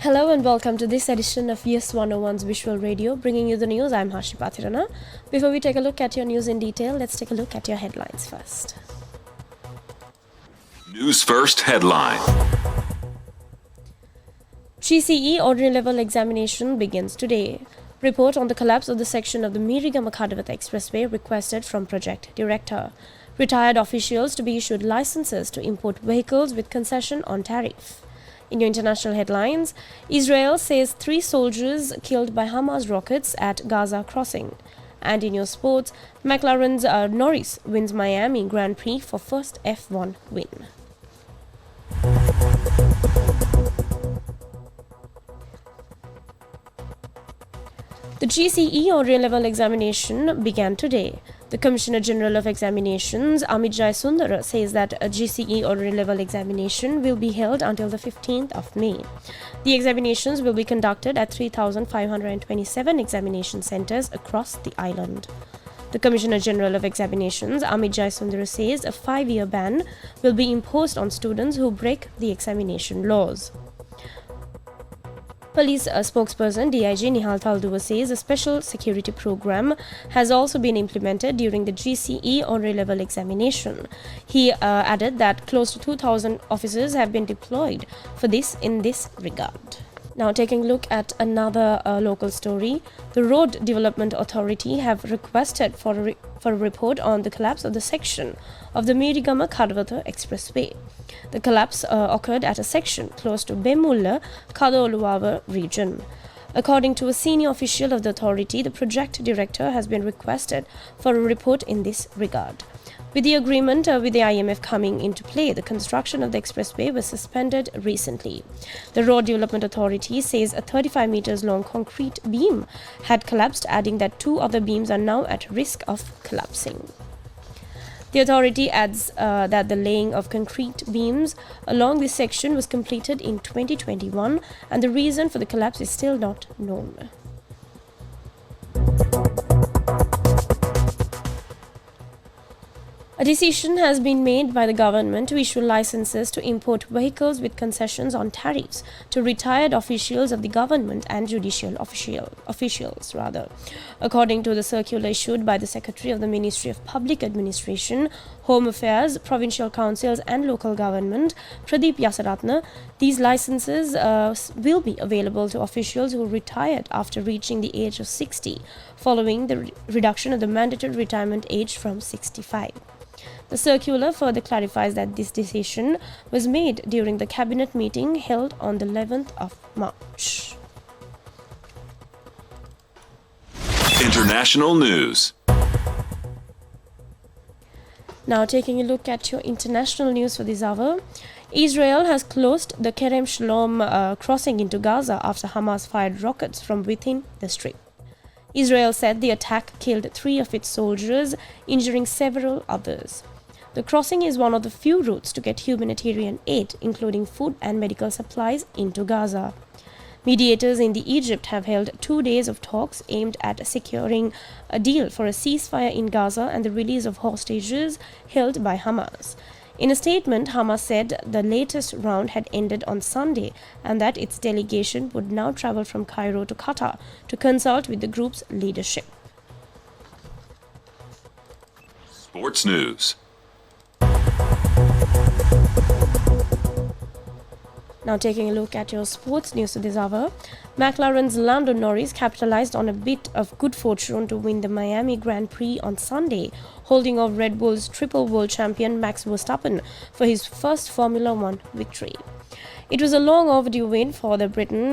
Hello and welcome to this edition of Yes 101's Visual Radio, bringing you the news. I'm Harshni Pathirana. Before we take a look at your news in detail, let's take a look at your headlines first. News First headline. G.C.E. ordinary level examination begins today. Report on the collapse of the section of the Mirigama-Kadawatha Expressway requested from project director. Retired officials to be issued licenses to import vehicles with concession on tariff. In your international headlines, Israel says 3 soldiers killed by Hamas rockets at Gaza crossing. And in your sports, McLaren's Norris wins Miami Grand Prix for first F1 win. The G.C.E. ordinary level examination began today. The Commissioner General of Examinations, Amit Jayasundara, says that a G.C.E. ordinary level examination will be held until the 15th of May. The examinations will be conducted at 3,527 examination centres across the island. The Commissioner General of Examinations, Amit Jayasundara, says a 5-year ban will be imposed on students who break the examination laws. Police spokesperson DIG Nihal Thalduva says a special security program has also been implemented during the G.C.E. ordinary level examination. He added that close to 2,000 officers have been deployed for this in this regard. Now taking a look at another local story, the Road Development Authority have requested for a report on the collapse of the section of the Mirigama-Kadawatha Expressway. The collapse occurred at a section close to Bemulla, Kadoluwawa region. According to a senior official of the authority, the project director has been requested for a report in this regard. With the agreement with the IMF coming into play, the construction of the expressway was suspended recently. The Road Development Authority says a 35 meters long concrete beam had collapsed, adding that 2 other beams are now at risk of collapsing. The authority adds that the laying of concrete beams along this section was completed in 2021 and the reason for the collapse is still not known. A decision has been made by the government to issue licenses to import vehicles with concessions on tariffs to retired officials of the government and judicial officials. According to the circular issued by the Secretary of the Ministry of Public Administration, Home Affairs, Provincial Councils and Local Government, Pradeep Yasaratna, these licenses will be available to officials who retired after reaching the age of 60, following the reduction of the mandatory retirement age from 65. The circular further clarifies that this decision was made during the cabinet meeting held on the 11th of March. International news. Now taking a look at your international news for this hour. Israel has closed the Kerem Shalom crossing into Gaza after Hamas fired rockets from within the strip. Israel said the attack killed 3 of its soldiers, injuring several others. The crossing is one of the few routes to get humanitarian aid, including food and medical supplies, into Gaza. Mediators in Egypt have held 2 days of talks aimed at securing a deal for a ceasefire in Gaza and the release of hostages held by Hamas. In a statement, Hamas said the latest round had ended on Sunday and that its delegation would now travel from Cairo to Qatar to consult with the group's leadership. Sports news. Now taking a look at your sports news this hour, McLaren's Lando Norris capitalized on a bit of good fortune to win the Miami Grand Prix on Sunday, holding off Red Bull's triple world champion Max Verstappen for his first Formula One victory. It was a long overdue win for the Briton,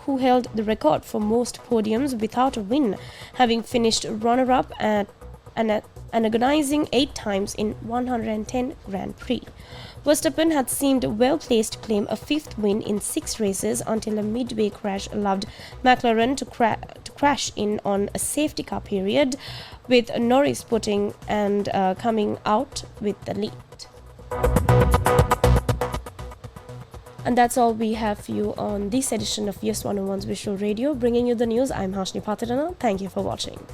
who held the record for most podiums without a win, having finished runner-up at an agonizing 8 times in 110 Grand Prix. Verstappen had seemed well-placed to claim a 5th win in 6 races until a midway crash allowed McLaren to crash in on a safety car period, with Norris putting and coming out with the lead. And that's all we have for you on this edition of Yes 101's Visual Radio. Bringing you the news, I'm Harshni Pathirana. Thank you for watching.